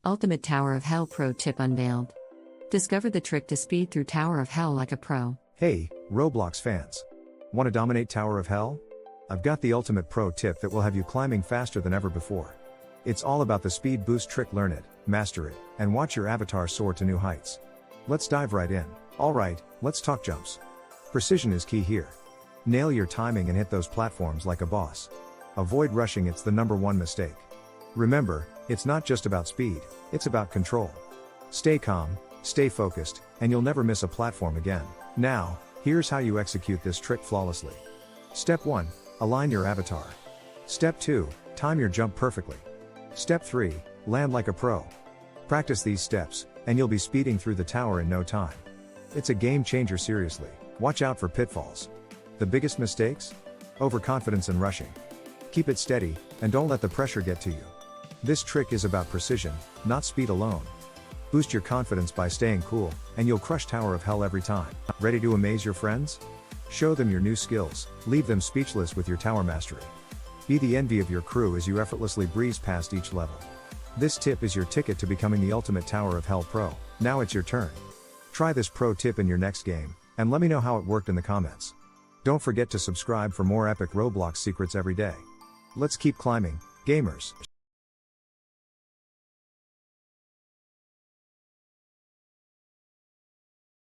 Ultimate Tower of Hell Pro Tip Unveiled. Discover the trick to speed through Tower of Hell like a pro. Hey, Roblox fans. Want to dominate Tower of Hell? I've got the ultimate pro tip that will have you climbing faster than ever before. It's all about the speed boost trick. Learn it, master it, and watch your avatar soar to new heights. Let's dive right in. Alright, let's talk jumps. Precision is key here. Nail your timing and hit those platforms like a boss. Avoid rushing, it's the #1 mistake. Remember, it's not just about speed, it's about control. Stay calm, stay focused, and you'll never miss a platform again. Now, here's how you execute this trick flawlessly. Step 1. Align your avatar. Step 2. Time your jump perfectly. Step 3. Land like a pro. Practice these steps, and you'll be speeding through the tower in no time. It's a game changer, seriously. Watch out for pitfalls. The biggest mistakes? Overconfidence and rushing. Keep it steady, and don't let the pressure get to you. This trick is about precision, not speed alone. Boost your confidence by staying cool, and you'll crush Tower of Hell every time. Ready to amaze your friends? Show them your new skills, leave them speechless with your tower mastery. Be the envy of your crew as you effortlessly breeze past each level. This tip is your ticket to becoming the ultimate Tower of Hell pro. Now it's your turn. Try this pro tip in your next game, and let me know how it worked in the comments. Don't forget to subscribe for more epic Roblox secrets every day. Let's keep climbing, gamers.